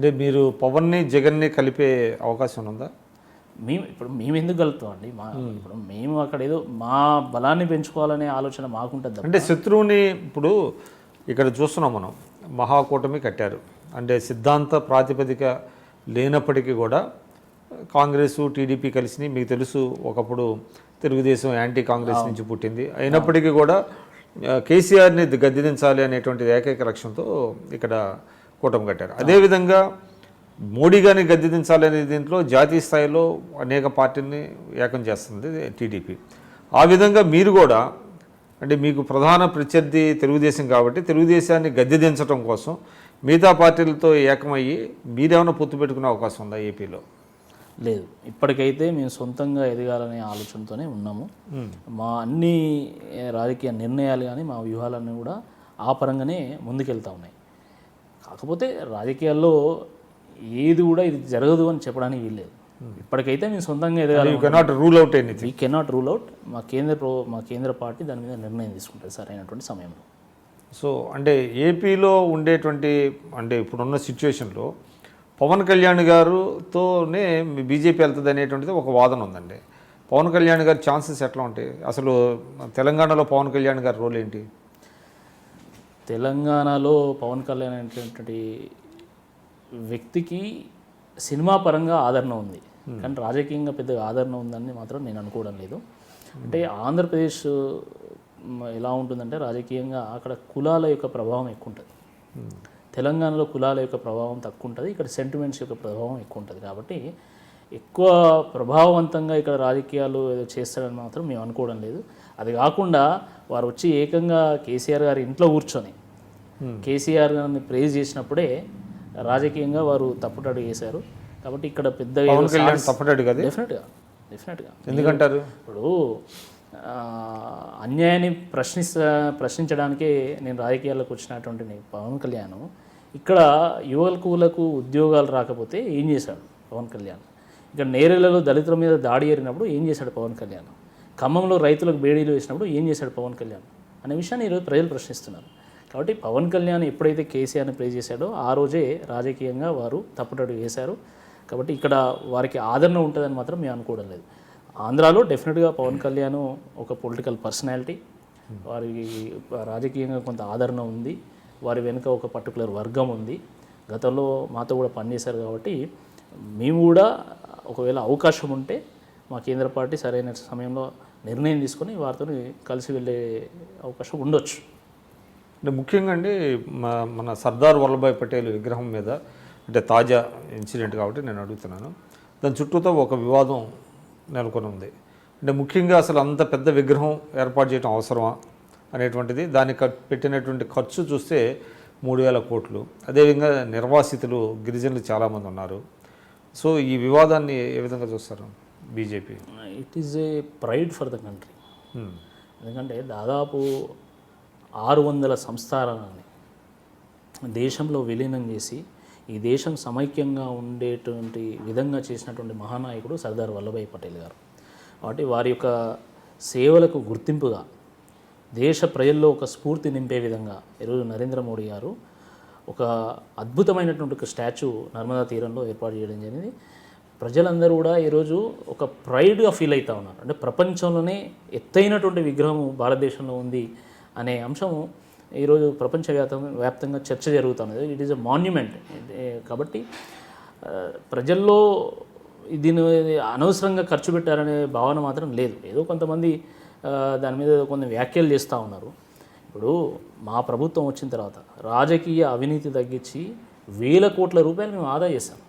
అంటే మీరు పవన్ని జగన్ని కలిపే అవకాశం ఉందా? మేము ఎందుకు కలుపుతామండి? ఇప్పుడు మేము అక్కడ ఏదో మా బలాన్ని పెంచుకోవాలనే ఆలోచన మాకుంటుంది. అంటే శత్రువుని ఇప్పుడు ఇక్కడ చూస్తున్నాం మనం, మహాకూటమి కట్టారు. అంటే సిద్ధాంత ప్రాతిపదిక లేనప్పటికీ కూడా కాంగ్రెస్ టీడీపీ కలిసి, మీకు తెలుసు ఒకప్పుడు తెలుగుదేశం యాంటీ కాంగ్రెస్ నుంచి పుట్టింది. అయినప్పటికీ కూడా కేసీఆర్ని గద్దెదించాలి అనేటువంటి ఏకైక లక్ష్యంతో ఇక్కడ కూటమి కట్టారు. అదేవిధంగా మోడీ గారిని గద్దెదించాలనే దీంట్లో జాతీయ స్థాయిలో అనేక పార్టీని ఏకం చేస్తుంది టీడీపీ. ఆ విధంగా మీరు కూడా, అంటే మీకు ప్రధాన ప్రత్యర్థి తెలుగుదేశం కాబట్టి తెలుగుదేశాన్ని గద్దెదించడం కోసం మిగతా పార్టీలతో ఏకమయ్యి మీరేమైనా పొత్తు పెట్టుకునే అవకాశం ఉందా ఏపీలో? లేదు, ఇప్పటికైతే మేము సొంతంగా ఎదగాలనే ఆలోచనతోనే ఉన్నాము. మా అన్ని రాజకీయ నిర్ణయాలు కానీ మా వ్యూహాలన్నీ కూడా ఆ పరంగానే ముందుకెళ్తా ఉన్నాయి. కాకపోతే రాజకీయాల్లో ఏది కూడా ఇది జరగదు అని చెప్పడానికి వీల్లేదు. ఇప్పటికైతే మేము సొంతంగా ఎదగాలి. We cannot rule out. మా కేంద్ర పార్టీ దాని మీద నిర్ణయం తీసుకుంటుంది సరైనటువంటి సమయంలో. సో అంటే ఏపీలో ఉండేటువంటి, అంటే ఇప్పుడున్న సిచ్యువేషన్లో పవన్ కళ్యాణ్ గారితోనే బీజేపీ వెళ్తుంది అనేటువంటిది ఒక వాదన ఉందండి. పవన్ కళ్యాణ్ గారి ఛాన్సెస్ ఎట్లా ఉంటాయి? అసలు తెలంగాణలో పవన్ కళ్యాణ్ గారి రోల్ ఏంటి? తెలంగాణలో పవన్ కళ్యాణ్ అనేటువంటి వ్యక్తికి సినిమా పరంగా ఆదరణ ఉంది, కానీ రాజకీయంగా పెద్దగా ఆదరణ ఉందని మాత్రం నేను అనుకోవడం లేదు. అంటే ఆంధ్రప్రదేశ్ ఎలా ఉంటుందంటే రాజకీయంగా అక్కడ కులాల యొక్క ప్రభావం ఎక్కువ ఉంటుంది. తెలంగాణలో కులాల యొక్క ప్రభావం తక్కువ ఉంటుంది, ఇక్కడ సెంటిమెంట్స్ యొక్క ప్రభావం ఎక్కువ ఉంటుంది. కాబట్టి ఎక్కువ ప్రభావవంతంగా ఇక్కడ రాజకీయాలు ఏదో చేస్తారని మాత్రం మేము అనుకోవడం లేదు. అది కాకుండా వారు వచ్చి ఏకంగా కేసీఆర్ గారి ఇంట్లో కూర్చొని కేసీఆర్ గారిని ప్రేజ్ చేసినప్పుడే రాజకీయంగా వారు తప్పుటడు చేశారు. కాబట్టి ఇక్కడ పెద్దగా డెఫినెట్గా ఎందుకంటారు? ఇప్పుడు అన్యాయాన్ని ప్రశ్నించడానికే నేను రాజకీయాల్లోకి వచ్చినటువంటి పవన్ కళ్యాణ్ ఇక్కడ యువకులకు ఉద్యోగాలు రాకపోతే ఏం చేశాడు పవన్ కళ్యాణ్? ఇక్కడ నేరేళ్లలో దళితుల మీద దాడి ఏరినప్పుడు ఏం చేశాడు పవన్ కళ్యాణ్? ఖమ్మంలో రైతులకు బేడీలు వేసినప్పుడు ఏం చేశాడు పవన్ కళ్యాణ్ అనే విషయాన్ని ఈరోజు ప్రజలు ప్రశ్నిస్తున్నారు. కాబట్టి పవన్ కళ్యాణ్ ఎప్పుడైతే కేసీఆర్ని ప్రే చేశాడో ఆ రోజే రాజకీయంగా వారు తప్పుటడుగు వేశారు. కాబట్టి ఇక్కడ వారికి ఆదరణ ఉంటుందని మాత్రం మేము అనుకోవడం లేదు. ఆంధ్రాలో డెఫినెట్గా పవన్ కళ్యాణ్ ఒక పొలిటికల్ పర్సనాలిటీ, వారికి రాజకీయంగా కొంత ఆదరణ ఉంది, వారి వెనుక ఒక పర్టికులర్ వర్గం ఉంది, గతంలో మాతో కూడా పనిచేశారు. కాబట్టి మేము కూడా ఒకవేళ అవకాశం ఉంటే మా కేంద్ర పార్టీ సరైన సమయంలో నిర్ణయం తీసుకొని వారితో కలిసి వెళ్ళే అవకాశం ఉండొచ్చు. అంటే ముఖ్యంగా అండి మన సర్దార్ వల్లభాయ్ పటేల్ విగ్రహం మీద, అంటే తాజా ఇన్సిడెంట్ కాబట్టి నేను అడుగుతున్నాను, దాని చుట్టూతో ఒక వివాదం నెలకొని ఉంది. అంటే ముఖ్యంగా అసలు అంత పెద్ద విగ్రహం ఏర్పాటు చేయడం అవసరమా అనేటువంటిది, దానికి పెట్టినటువంటి ఖర్చు చూస్తే 3,000 కోట్లు. అదేవిధంగా నిర్వాసితులు గిరిజనులు చాలామంది ఉన్నారు. సో ఈ వివాదాన్ని ఏ విధంగా చూస్తారు BJP? It is a pride for the country. ఎందుకంటే దాదాపు 600 సంస్థానాన్ని దేశంలో విలీనం చేసి ఈ దేశం సమైక్యంగా ఉండేటువంటి విధంగా చేసినటువంటి మహానాయకుడు సర్దార్ వల్లభాయ్ పటేల్ గారు. కాబట్టి వారి యొక్క సేవలకు గుర్తింపుగా దేశ ప్రజల్లో ఒక స్ఫూర్తి నింపే విధంగా ఈరోజు నరేంద్ర మోడీ గారు ఒక అద్భుతమైనటువంటి ఒక స్టాచ్యూ నర్మదా తీరంలో ఏర్పాటు చేయడం జరిగింది. ప్రజలందరూ కూడా ఈరోజు ఒక ప్రైడ్గా ఫీల్ అవుతూ ఉన్నారు. అంటే ప్రపంచంలోనే ఎత్తైనటువంటి విగ్రహం భారతదేశంలో ఉంది అనే అంశం ఈరోజు ప్రపంచవ్యాప్తంగా చర్చ జరుగుతున్నది. It is a monument. కాబట్టి ప్రజల్లో దీని అనవసరంగా ఖర్చు పెట్టారనే భావన మాత్రం లేదు. ఏదో కొంతమంది దాని మీద కొన్ని వ్యాఖ్యలు చేస్తూ ఉన్నారు. ఇప్పుడు మా ప్రభుత్వం వచ్చిన తర్వాత రాజకీయ అవినీతి తగ్గించి 1,000 కోట్ల రూపాయలు మేము ఆదా చేశాం.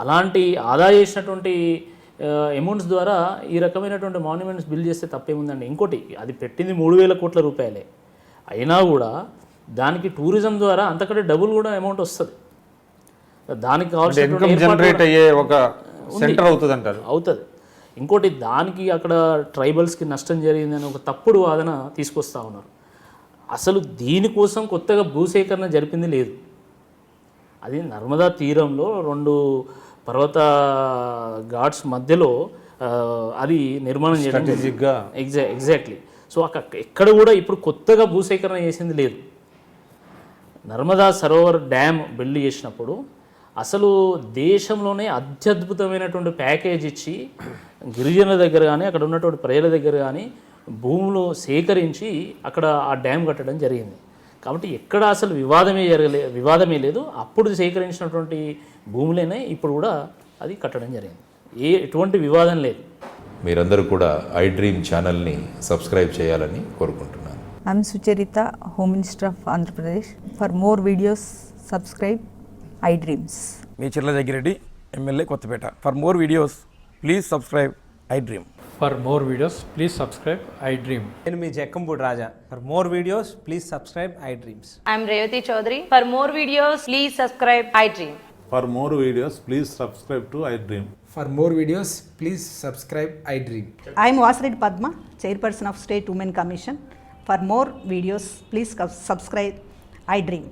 అలాంటి ఆదా చేసినటువంటి అమౌంట్స్ ద్వారా ఈ రకమైనటువంటి మాన్యుమెంట్స్ బిల్డ్ చేస్తే తప్పేముందండి? ఇంకోటి, అది పెట్టింది 3,000 కోట్ల రూపాయలే అయినా కూడా దానికి టూరిజం ద్వారా అంతకంటే డబుల్ కూడా అమౌంట్ వస్తుంది. దానికి అవుతుంది. ఇంకోటి, దానికి అక్కడ ట్రైబల్స్కి నష్టం జరిగిందని ఒక తప్పుడు వాదన తీసుకొస్తూ ఉన్నారు. అసలు దీనికోసం కొత్తగా భూసేకరణ జరిపింది లేదు. అది నర్మదా తీరంలో 2 పర్వత ఘాట్స్ మధ్యలో అది నిర్మాణం చేయడం ఎగ్జాక్ట్లీ. సో అక్కడ ఎక్కడ కూడా ఇప్పుడు కొత్తగా భూసేకరణ చేసింది లేదు. నర్మదా సరోవర్ డ్యామ్ బిల్డ్ చేసినప్పుడు అసలు దేశంలోనే అత్యద్భుతమైనటువంటి ప్యాకేజ్ ఇచ్చి గిరిజనుల దగ్గర కానీ అక్కడ ఉన్నటువంటి ప్రజల దగ్గర కానీ భూములు సేకరించి అక్కడ ఆ డ్యామ్ కట్టడం జరిగింది. కాబట్టి ఎక్కడ అసలు వివాదమే లేదు. అప్పుడు సేకరించినటువంటి భూములేనే ఇప్పుడు కూడా అది కట్టడం జరిగింది. ఎటువంటి వివాదం లేదు. మీరందరూ కూడా ఐ డ్రీమ్ ఛానల్ని సబ్స్క్రైబ్ చేయాలని కోరుకుంటున్నాను. I'm Sucharita, Home Minister of Andhra Pradesh. For more videos, subscribe iDreams. మీ Chirla Jaggireddy MLA Kothapeta. For more videos please subscribe iDream. For more videos, please subscribe iDream. నేను మీ Jakkampudi Raja. For more videos please subscribe iDreams. I'm Revati Chaudhary. For more videos, please subscribe iDream. For more videos, please subscribe to iDream. For more videos, please subscribe iDream. I'm Vasireddy Padma, Chairperson of State Women Commission. For more videos, please subscribe iDream.